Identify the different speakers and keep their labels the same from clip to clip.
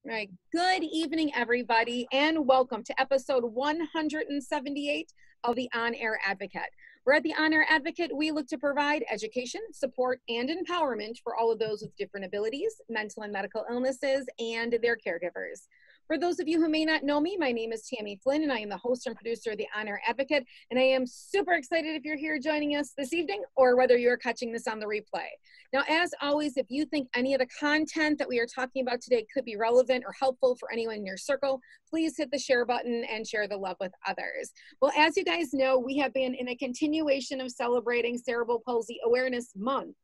Speaker 1: All right. Good evening, everybody, and welcome to episode 178 of the On Air Advocate. We're at the On Air Advocate. We look to provide education, support, and empowerment for all of those with different abilities, mental and medical illnesses, and their caregivers. For those of you who may not know me, my name is Tylia Flynn, and I am the host and producer of the On Air Advocate. And I am super excited if you're here joining us this evening, or whether you're catching this on the replay. Now, as always, if you think any of the content that we are talking about today could be relevant or helpful for anyone in your circle, please hit the share button and share the love with others. Well, as you guys know, we have been in a continuation of celebrating Cerebral Palsy Awareness Month.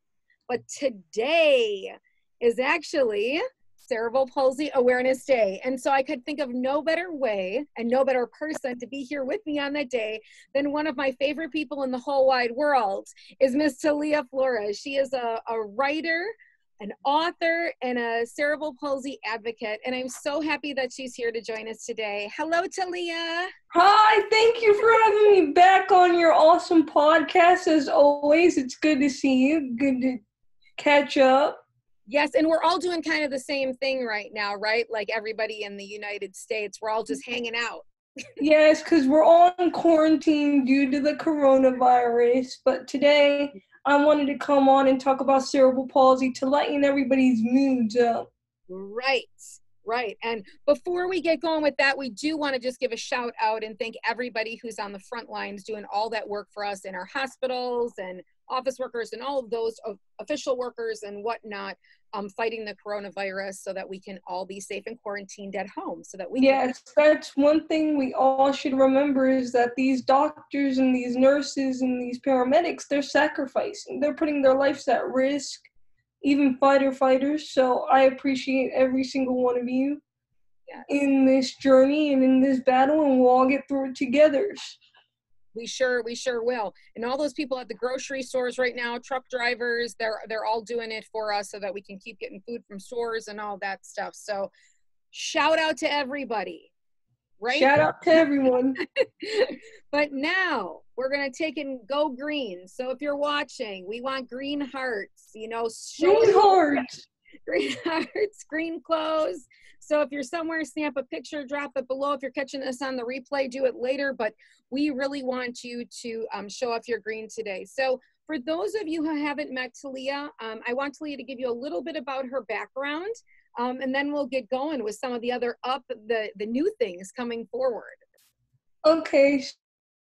Speaker 1: But today is actually Cerebral Palsy Awareness Day. And so I could think of no better way and no better person to be here with me on that day than one of my favorite people in the whole wide world is Miss Tylia Flores. She is a writer, an author, and a cerebral palsy advocate. And I'm so happy that she's here to join us today. Hello, Tylia.
Speaker 2: Hi, thank you for having me back on your awesome podcast. As always, it's good to see you. Good to catch up.
Speaker 1: Yes, and we're all doing kind of the same thing right now, right? Like everybody in the United States, we're all just hanging out.
Speaker 2: Yes, because we're all in quarantine due to the coronavirus. But today, I wanted to come on and talk about cerebral palsy to lighten everybody's moods up.
Speaker 1: Right. And before we get going with that, we do want to just give a shout out and thank everybody who's on the front lines doing all that work for us in our hospitals and office workers and all of those official workers and whatnot, fighting the coronavirus so that we can all be safe and quarantined at home so that we
Speaker 2: Yes, that's one thing we all should remember is that these doctors and these nurses and these paramedics, they're sacrificing. They're putting their lives at risk, even fighter fighters. So I appreciate every single one of you in this journey and in this battle, and we'll all get through it together.
Speaker 1: We sure will. And all those people at the grocery stores right now, truck drivers, they're all doing it for us so that we can keep getting food from stores and all that stuff. So shout out to everybody, right?
Speaker 2: Shout out to everyone.
Speaker 1: But now we're going to take and go green. So if you're watching, we want green hearts,
Speaker 2: Green hearts.
Speaker 1: Green hearts, green clothes. So if you're somewhere, snap a picture, drop it below. If you're catching us on the replay, do it later. But we really want you to show off your green today. So for those of you who haven't met Tylia, I want Tylia to give you a little bit about her background, and then we'll get going with some of the other the new things coming forward.
Speaker 2: Okay.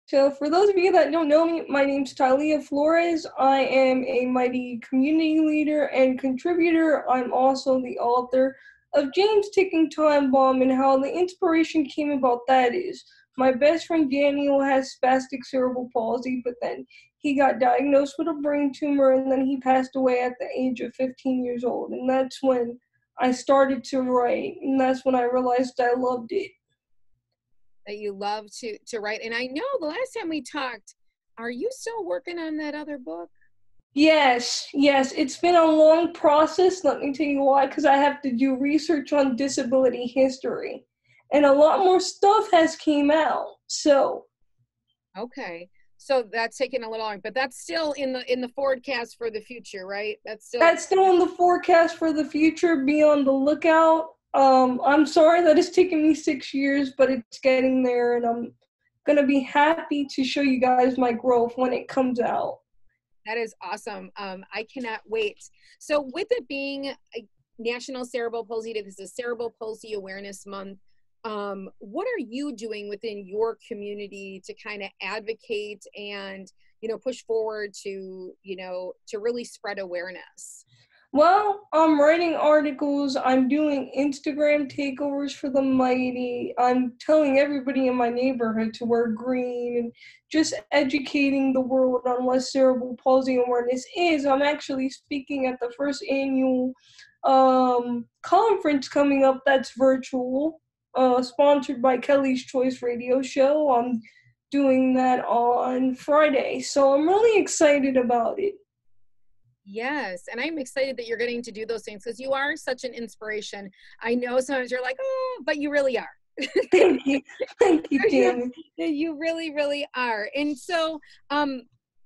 Speaker 2: So for those of you that don't know me, my name's Tylia Flores. I am a mighty community leader and contributor. I'm also the author of James Ticking Time Bomb, and how the inspiration came about that is my best friend Daniel has spastic cerebral palsy, but then he got diagnosed with a brain tumor, and then he passed away at the age of 15 years old. And that's when I started to write, and that's when I realized I loved it.
Speaker 1: That you love to write. And I know the last time we talked, are you still working on that other book?
Speaker 2: Yes, it's been a long process. Let me tell you why, because I have to do research on disability history, and a lot more stuff has came out. So,
Speaker 1: okay, so that's taking a little long, but that's still in the forecast for the future, right? That's still
Speaker 2: in the forecast for the future. Be on the lookout. I'm sorry that it's taken me 6 years, but it's getting there, and I'm gonna be happy to show you guys my growth when it comes out.
Speaker 1: That is awesome. I cannot wait. So with it being a National Cerebral Palsy Day, this is Cerebral Palsy Awareness Month, what are you doing within your community to kind of advocate and, push forward to really spread awareness?
Speaker 2: Well, I'm writing articles, I'm doing Instagram takeovers for the mighty, I'm telling everybody in my neighborhood to wear green, and just educating the world on what cerebral palsy awareness is. I'm actually speaking at the first annual conference coming up that's virtual, sponsored by Kelly's Choice Radio Show. I'm doing that on Friday, so I'm really excited about it.
Speaker 1: Yes, and I'm excited that you're getting to do those things because you are such an inspiration. I know sometimes you're like, oh, but you really are.
Speaker 2: Thank you, Tammy.
Speaker 1: You really, really are. And so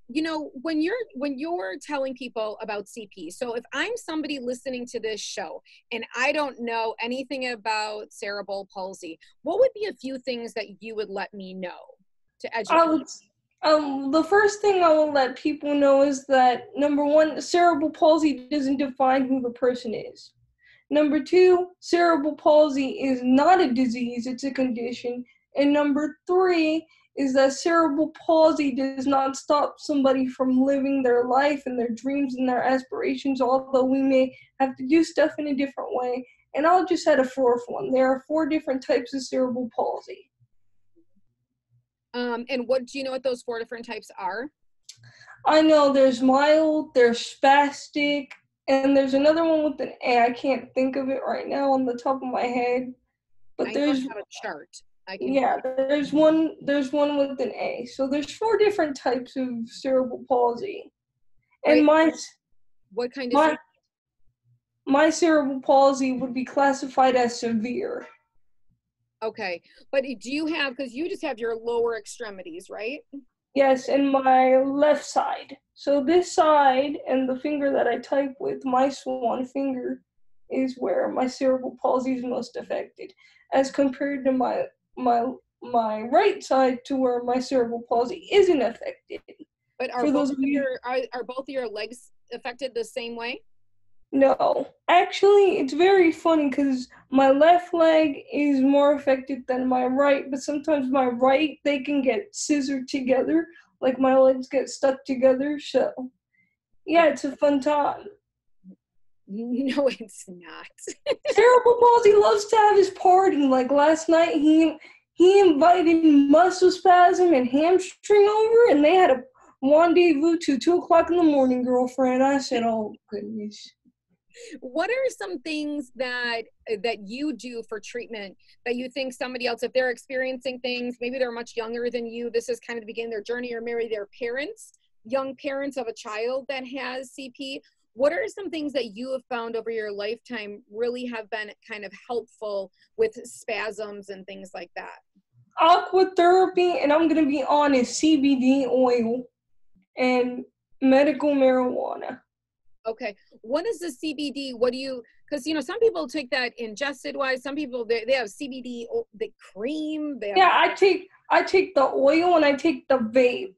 Speaker 1: when you're telling people about CP, so if I'm somebody listening to this show and I don't know anything about cerebral palsy, what would be a few things that you would let me know to
Speaker 2: I
Speaker 1: educate?
Speaker 2: would, the first thing I will let people know is that, number one, cerebral palsy doesn't define who the person is. Number two, cerebral palsy is not a disease, it's a condition. And number three is that cerebral palsy does not stop somebody from living their life and their dreams and their aspirations, although we may have to do stuff in a different way. And I'll just add a fourth one. There are 4 different types of cerebral palsy.
Speaker 1: And what do you know what those 4 different types are?
Speaker 2: I know there's mild, there's spastic, and there's another one with an A. I can't think of it right now on the top of my head. But
Speaker 1: I know I
Speaker 2: there's
Speaker 1: have a chart.
Speaker 2: there's one with an A. So there's 4 different types of cerebral palsy. And
Speaker 1: Right. What kind of
Speaker 2: my cerebral palsy would be classified as severe.
Speaker 1: Okay, but do you have, because you just have your lower extremities, right?
Speaker 2: Yes, and my left side. So this side and the finger that I type with, my swan finger, is where my cerebral palsy is most affected, as compared to my right side, to where my cerebral palsy isn't affected.
Speaker 1: But
Speaker 2: For those of you,
Speaker 1: are both of your legs affected the same way?
Speaker 2: no. Actually, it's very funny because my left leg is more affected than my right, but sometimes my right, they can get scissored together, like my legs get stuck together, so yeah, it's a fun time.
Speaker 1: No, it's not.
Speaker 2: Cerebral Palsy loves to have his party. Like last night, he invited muscle spasm and hamstring over, and they had a rendezvous to 2:00 in the morning, girlfriend. I said, "Oh goodness."
Speaker 1: What are some things that you do for treatment that you think somebody else, if they're experiencing things, maybe they're much younger than you, this is kind of the beginning of their journey, or maybe their parents, young parents of a child that has CP, what are some things that you have found over your lifetime really have been kind of helpful with spasms and things like that?
Speaker 2: Aqua therapy, and I'm gonna be honest, CBD oil and medical marijuana.
Speaker 1: Okay. What is the CBD? What do you, because, some people take that ingested wise. Some people, they have CBD, the cream. They have,
Speaker 2: Yeah, I take the oil and I take the vape.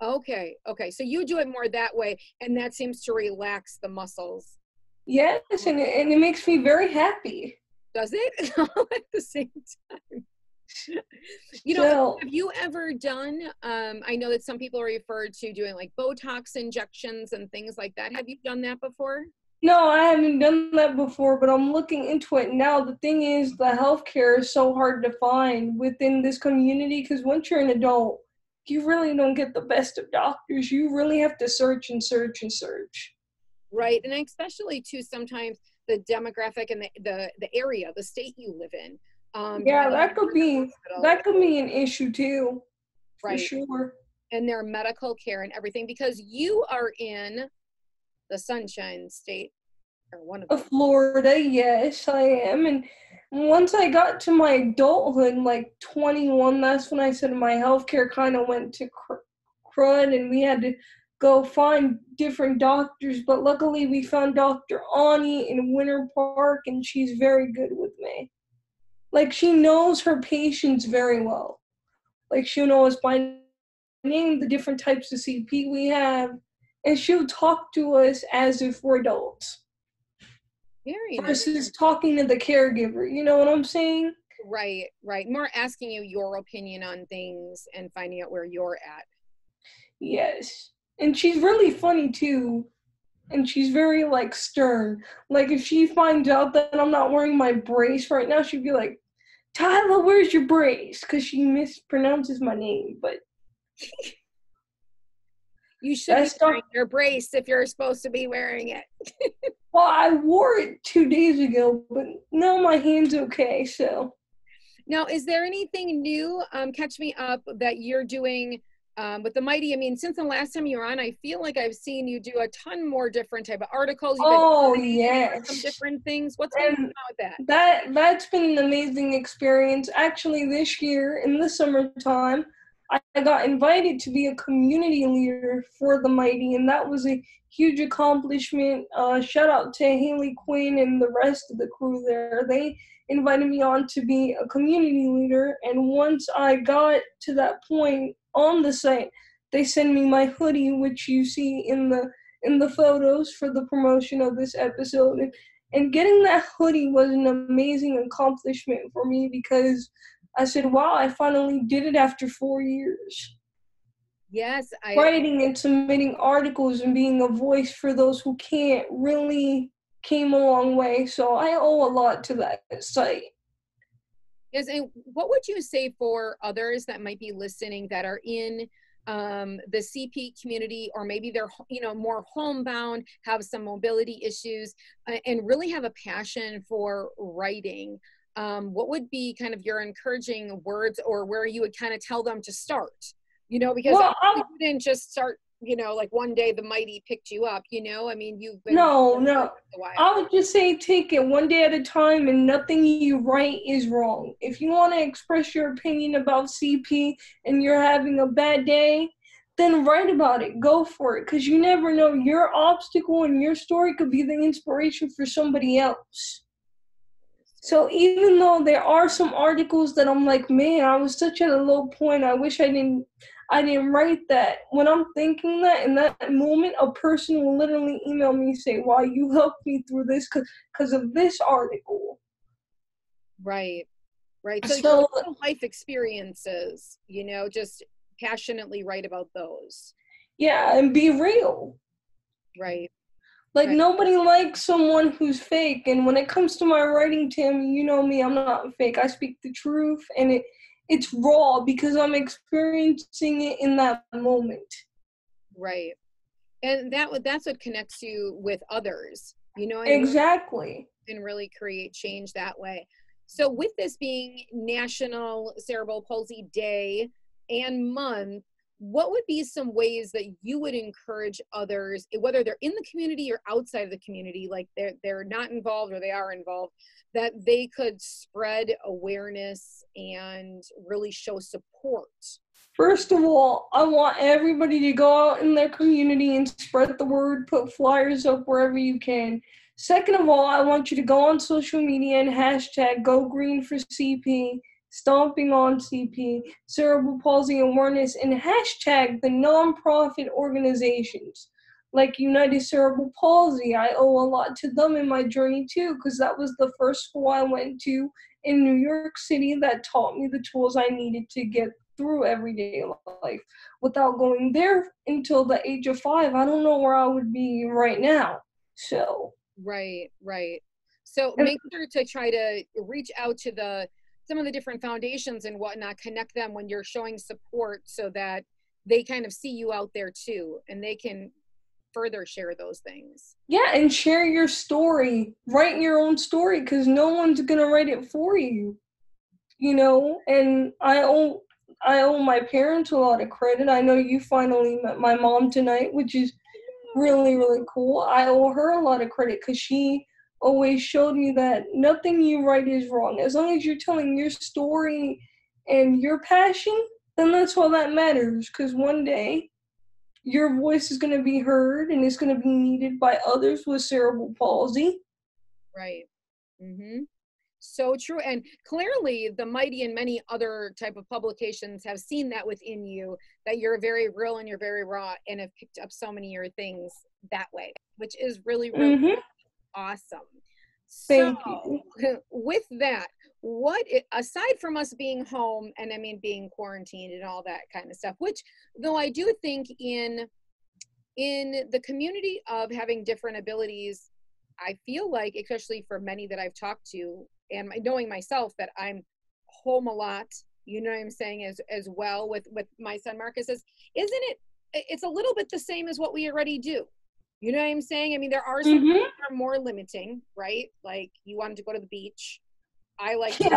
Speaker 1: okay. Okay. So you do it more that way, and that seems to relax the muscles.
Speaker 2: Yes, and it makes me very happy.
Speaker 1: Does it? All at the same time.
Speaker 2: So,
Speaker 1: Have you ever done, I know that some people are referred to doing like Botox injections and things like that. Have you done that before?
Speaker 2: no, I haven't done that before, but I'm looking into it now. The thing is, the healthcare is so hard to find within this community because once you're an adult, you really don't get the best of doctors. You really have to search and search and search.
Speaker 1: Right. And especially too, sometimes the demographic and the area, the state you live in.
Speaker 2: Yeah, that could be an issue too, for
Speaker 1: right.
Speaker 2: sure.
Speaker 1: And their medical care and everything, because you are in the Sunshine State, or one of them.
Speaker 2: Florida, yes, I am. And once I got to my adulthood, like 21, that's when I said my healthcare kind of went to crud, and we had to go find different doctors. But luckily, we found Dr. Ani in Winter Park, and she's very good with me. Like, she knows her patients very well. Like, she'll know us by name, the different types of CP we have, and she'll talk to us as if we're adults.
Speaker 1: Very nice.
Speaker 2: Versus talking to the caregiver, you know what I'm saying?
Speaker 1: Right, right. More asking you your opinion on things and finding out where you're at.
Speaker 2: Yes. And she's really funny too. And she's very like stern. Like if she finds out that I'm not wearing my brace right now, she'd be like, "Tyler, where's your brace?" Because she mispronounces my name, but
Speaker 1: you should be wearing your brace if you're supposed to be wearing it.
Speaker 2: Well, I wore it 2 days ago, but now my hand's okay, so.
Speaker 1: Now, is there anything new, catch me up, that you're doing with the Mighty? I mean, since the last time you were on, I feel like I've seen you do a ton more different type of articles.
Speaker 2: Yes.
Speaker 1: Some different things. What's going on with that?
Speaker 2: That's been an amazing experience. Actually, this year, in the summertime, I got invited to be a community leader for the Mighty, and that was a huge accomplishment. Shout out to Haley Quinn and the rest of the crew there. They invited me on to be a community leader, and once I got to that point on the site, they sent me my hoodie, which you see in the photos for the promotion of this episode. And getting that hoodie was an amazing accomplishment for me because I said, wow, I finally did it after 4 years.
Speaker 1: Yes,
Speaker 2: Writing and submitting articles and being a voice for those who can't really came a long way. So I owe a lot to that site.
Speaker 1: Yes, and what would you say for others that might be listening that are in the CP community, or maybe they're more homebound, have some mobility issues, and really have a passion for writing? What would be kind of your encouraging words, or where you would kind of tell them to start? Because you didn't just start, like one day the Mighty picked you up, I mean, you've been
Speaker 2: No.
Speaker 1: a while.
Speaker 2: I would just say take it one day at a time, and nothing you write is wrong. If you want to express your opinion about CP and you're having a bad day, then write about it. Go for it, because you never know. Your obstacle and your story could be the inspiration for somebody else. So even though there are some articles that I'm like, man, I was such at a low point, I wish I didn't write that. When I'm thinking that in that moment, a person will literally email me and say, wow, you helped me through this because of this article.
Speaker 1: Right. So your life experiences, just passionately write about those.
Speaker 2: Yeah, and be real.
Speaker 1: Right.
Speaker 2: Like, nobody likes someone who's fake. And when it comes to my writing, Tim, you know me, I'm not fake. I speak the truth, and it's raw because I'm experiencing it in that moment.
Speaker 1: Right. And that's what connects you with others,
Speaker 2: Exactly.
Speaker 1: And really create change that way. So with this being National Cerebral Palsy Day and month, what would be some ways that you would encourage others, whether they're in the community or outside of the community, like they're not involved or they are involved, that they could spread awareness and really show support?
Speaker 2: First of all, I want everybody to go out in their community and spread the word, put flyers up wherever you can. Second of all, I want you to go on social media and hashtag #GoGreenForCP, Stomping on CP, Cerebral Palsy Awareness, and hashtag the nonprofit organizations like United Cerebral Palsy. I owe a lot to them in my journey too, because that was the first school I went to in New York City that taught me the tools I needed to get through everyday life. Without going there until the age of 5, I don't know where I would be right now. So
Speaker 1: right. So make sure to try to reach out to some of the different foundations and whatnot, connect them when you're showing support so that they kind of see you out there too, and they can further share those things.
Speaker 2: Yeah, and share your story. Write your own story, because no one's gonna write it for you. And I owe my parents a lot of credit. I know you finally met my mom tonight, which is really, really cool. I owe her a lot of credit because she always showed me that nothing you write is wrong. As long as you're telling your story and your passion, then that's all that matters, because one day your voice is going to be heard and it's going to be needed by others with cerebral palsy.
Speaker 1: Right. So true. And clearly the Mighty and many other type of publications have seen that within you, that you're very real and you're very raw, and have picked up so many of your things that way, which is really, really awesome.
Speaker 2: Thank you.
Speaker 1: With that, aside from us being home and being quarantined and all that kind of stuff, which though I do think in the community of having different abilities, I feel like, especially for many that I've talked to, and knowing myself that I'm home a lot, you know what I'm saying, as well with my son Marcus, it's a little bit the same as what we already do. You know what I'm saying? I mean, there are some things that are more limiting, right? Like you wanted to go to the beach. I like to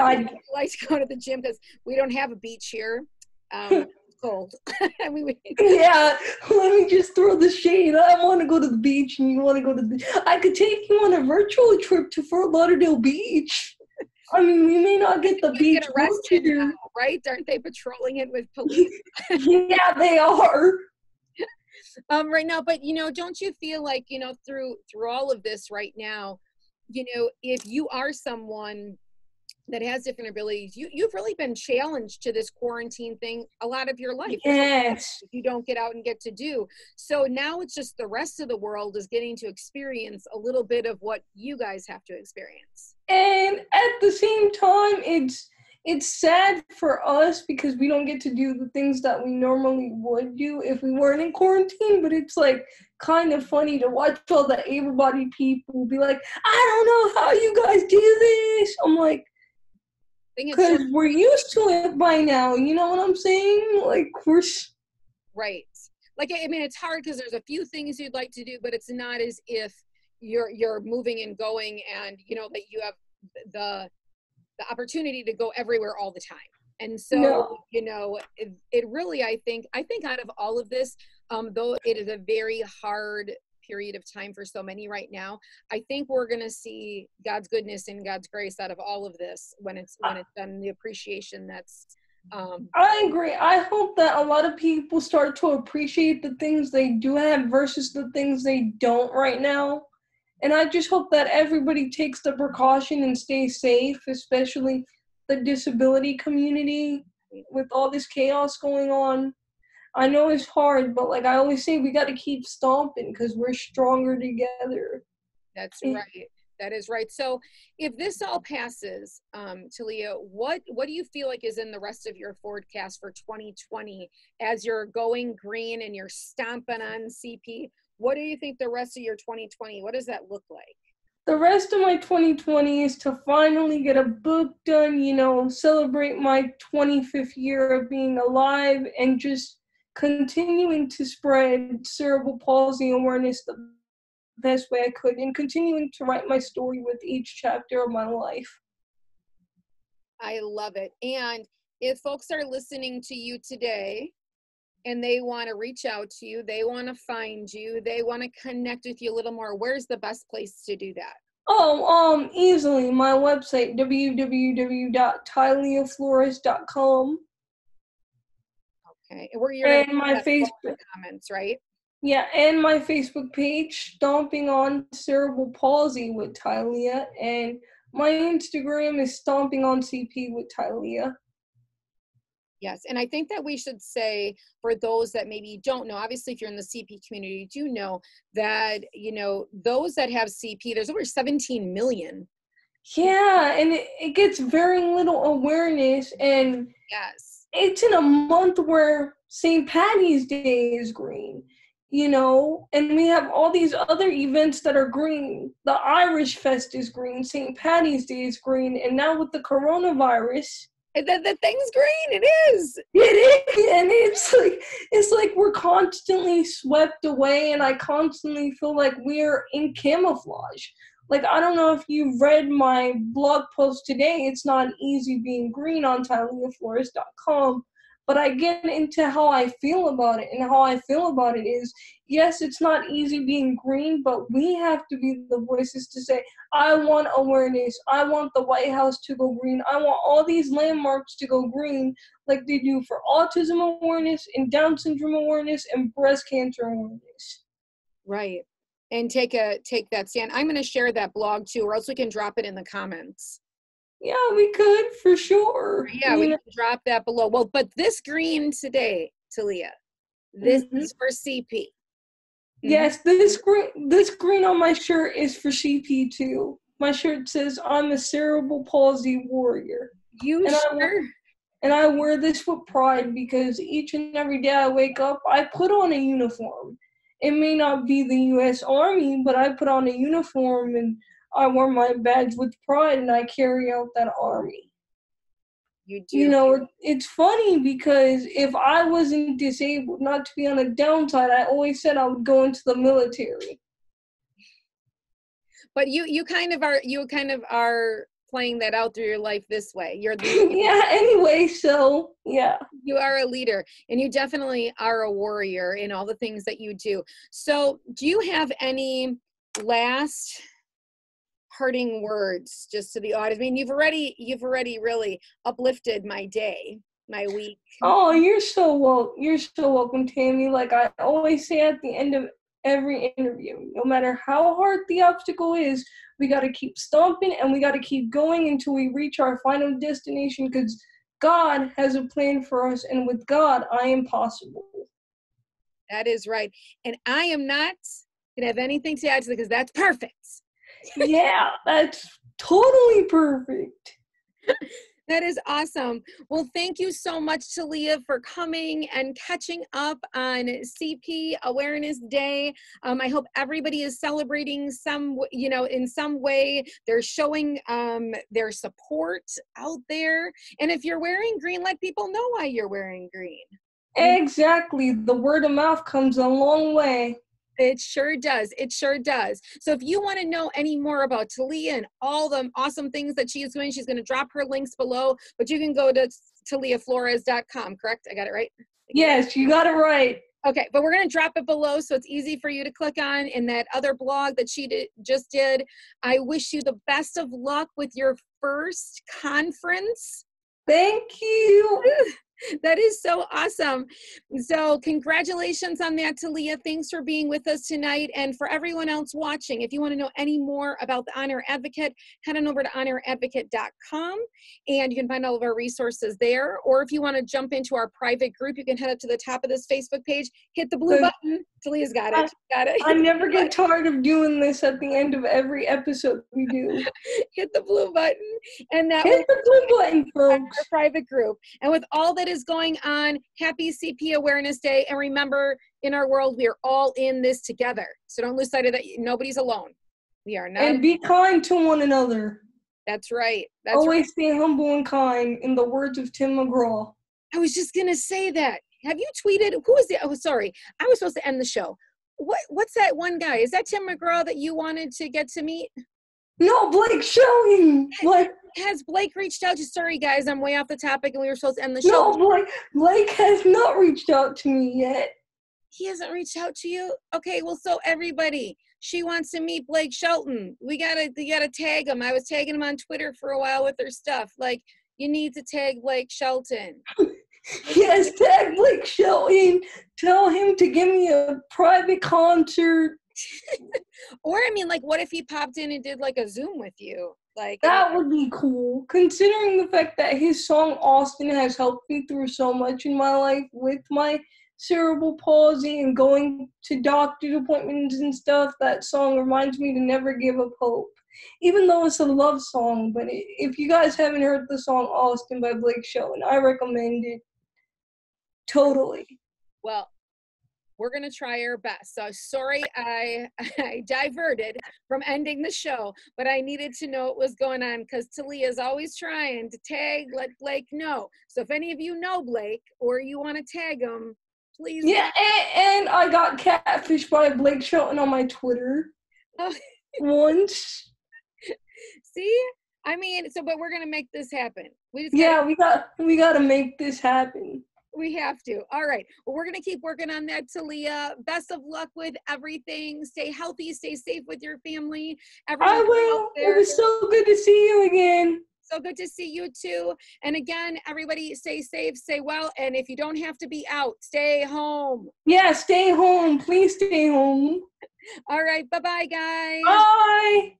Speaker 1: go to the gym because we don't have a beach here. It's cold.
Speaker 2: Yeah, let me just throw the shade. I want to go to the beach and you want to go to I could take you on a virtual trip to Fort Lauderdale Beach. I mean, we may not
Speaker 1: I
Speaker 2: get
Speaker 1: think
Speaker 2: the
Speaker 1: you get
Speaker 2: beach
Speaker 1: arrested now,
Speaker 2: here.
Speaker 1: right? Aren't they patrolling it with police?
Speaker 2: Yeah, they are.
Speaker 1: Right now? But don't you feel like through all of this right now, if you are someone that has different abilities, you've really been challenged to this quarantine thing a lot of your life. There's a lot of
Speaker 2: Yes.
Speaker 1: things you don't get out and get to do. So now it's just the rest of the world is getting to experience a little bit of what you guys have to experience.
Speaker 2: And at the same time, it's sad for us because we don't get to do the things that we normally would do if we weren't in quarantine, but it's like kind of funny to watch all the able-bodied people be like, I don't know how you guys do this. I'm like, because we're used to it by now, you know what I'm saying? Like,
Speaker 1: right. Like, I mean, it's hard because there's a few things you'd like to do, but it's not as if you're moving and going and, that you have the opportunity to go everywhere all the time. And so,
Speaker 2: no.
Speaker 1: It really, I think out of all of this, though it is a very hard period of time for so many right now, I think we're going to see God's goodness and God's grace out of all of this when it's done, the appreciation that's
Speaker 2: I agree. I hope that a lot of people start to appreciate the things they do have versus the things they don't right now. And I just hope that everybody takes the precaution and stays safe, especially the disability community with all this chaos going on. I know it's hard, but like I always say, we got to keep stomping because we're stronger together.
Speaker 1: That's right. That is right. So if this all passes, Tylia, what do you feel like is in the rest of your forecast for 2020 as you're going green and you're stomping on CP? What do you think the rest of your 2020, what does that look like?
Speaker 2: The rest of my 2020 is to finally get a book done, celebrate my 25th year of being alive, and just continuing to spread cerebral palsy awareness the best way I could, and continuing to write my story with each chapter of my life.
Speaker 1: I love it. And if folks are listening to you today and they want to reach out to you, they want to find you, they want to connect with you a little more, where's the best place to do that?
Speaker 2: Oh, easily. My website, www.tyliaflores.com.
Speaker 1: Okay. And where you're going to
Speaker 2: my Facebook
Speaker 1: comments, right?
Speaker 2: Yeah, and my Facebook page, Stomping on Cerebral Palsy with Tylia, and my Instagram is Stomping on CP with Tylia.
Speaker 1: Yes, and I think that we should say, for those that maybe don't know, obviously if you're in the CP community, you do know that, those that have CP, there's over 17 million.
Speaker 2: Yeah, and it gets very little awareness, and
Speaker 1: yes,
Speaker 2: it's in a month where St. Patty's Day is green, and we have all these other events that are green. The Irish Fest is green, St. Patty's Day is green, and now with the coronavirus,
Speaker 1: and the thing's green. It is.
Speaker 2: It is, and it's like we're constantly swept away, and I constantly feel like we're in camouflage. Like, I don't know if you've read my blog post today. It's not easy being green on TyliaFlores.com, but I get into how I feel about it, and how I feel about it is, yes, it's not easy being green, but we have to be the voices to say, I want awareness. I want the White House to go green. I want all these landmarks to go green like they do for autism awareness and Down syndrome awareness and breast cancer awareness.
Speaker 1: Right. And take that stand. I'm going to share that blog too, or else we can drop it in the comments.
Speaker 2: Yeah, we could, for sure.
Speaker 1: Yeah, we can drop that below. Well, but this green today, Tylia, this is for CP.
Speaker 2: Yes, this green on my shirt is for CP too. My shirt says, I'm a cerebral palsy warrior. And I wear this with pride because each and every day I wake up, I put on a uniform. It may not be the U.S. Army, but I put on a uniform and I wear my badge with pride and I carry out that army.
Speaker 1: You do.
Speaker 2: It's funny because if I wasn't disabled, not to be on the downside, I always said I would go into the military.
Speaker 1: But you kind of are playing that out through your life this way. You're
Speaker 2: yeah, anyway, so yeah.
Speaker 1: You are a leader, and you definitely are a warrior in all the things that you do. So do you have any last parting words just to the audience? I mean, you've already really uplifted my day, my week.
Speaker 2: Oh, you're so welcome, Tammy. Like I always say at the end of every interview, no matter how hard the obstacle is, we got to keep stomping and we got to keep going until we reach our final destination, because God has a plan for us, and with God, I am possible.
Speaker 1: That is right. And I am not gonna have anything to add to it, because that's perfect.
Speaker 2: Yeah, that's totally perfect.
Speaker 1: That is awesome. Well, thank you so much, Tylia, for coming and catching up on CP Awareness Day. I hope everybody is celebrating in some way. They're showing their support out there. And if you're wearing green, let people know why you're wearing green.
Speaker 2: Exactly. The word of mouth comes a long way.
Speaker 1: It sure does. It sure does. So if you want to know any more about Tylia and all the awesome things that she is doing, she's going to drop her links below, but you can go to TyliaFlores.com, correct? I got it right?
Speaker 2: Yes, you got it right.
Speaker 1: Okay, but we're going to drop it below so it's easy for you to click on in that other blog that she just did. I wish you the best of luck with your first conference.
Speaker 2: Thank you.
Speaker 1: That is so awesome. So congratulations on that, Tylia. Thanks for being with us tonight. And for everyone else watching, if you want to know any more about the On-Air Advocate, head on over to onairadvocate.com and you can find all of our resources there. Or if you want to jump into our private group, you can head up to the top of this Facebook page, hit the blue button. Tylia's got it. Got it.
Speaker 2: I never get tired of doing this at the end of every episode we do.
Speaker 1: Hit the blue button, and that
Speaker 2: hit the blue button, folks.
Speaker 1: Our private group. And with all that is going on, happy CP Awareness Day. And remember, in our world, we are all in this together. So don't lose sight of that. Nobody's alone. We are not.
Speaker 2: And be kind to one another.
Speaker 1: That's right. That's
Speaker 2: always stay humble and kind, in the words of Tim McGraw.
Speaker 1: I was just gonna say that. Have you tweeted? Who is the? Oh, sorry. I was supposed to end the show. What's that one guy? Is that Tim McGraw that you wanted to get to meet?
Speaker 2: No, Blake Shelton.
Speaker 1: Has Blake reached out to? Sorry, guys, I'm way off the topic, and we were supposed to end the show.
Speaker 2: No, Blake has not reached out to me yet.
Speaker 1: He hasn't reached out to you? Okay, well, so everybody, she wants to meet Blake Shelton. You gotta tag him. I was tagging him on Twitter for a while with her stuff. Like, you need to tag Blake Shelton.
Speaker 2: Yes, tag Blake Shelton. Tell him to give me a private concert.
Speaker 1: Or, I mean, like, what if he popped in and did, like, a Zoom with you? Like,
Speaker 2: that would be cool, considering the fact that his song Austin has helped me through so much in my life with my cerebral palsy and going to doctor's appointments and stuff. That song reminds me to never give up hope, even though it's a love song. But if you guys haven't heard the song Austin by Blake Shelton, I recommend it totally.
Speaker 1: Well, we're going to try our best. So sorry I diverted from ending the show, but I needed to know what was going on, because Tylia is always trying to tag, let Blake know. So if any of you know Blake or you want to tag him, please.
Speaker 2: Yeah, and I got catfished by Blake Shelton on my Twitter once.
Speaker 1: See? I mean, but we're going to make this happen. We
Speaker 2: got to make this happen.
Speaker 1: We have to. All right. Well, we're going to keep working on that, Tylia. Best of luck with everything. Stay healthy. Stay safe with your family.
Speaker 2: I will. It was so good to see you again.
Speaker 1: So good to see you too. And again, everybody stay safe, stay well. And if you don't have to be out, stay home.
Speaker 2: Yeah, stay home. Please stay home.
Speaker 1: All right. Bye-bye, guys.
Speaker 2: Bye.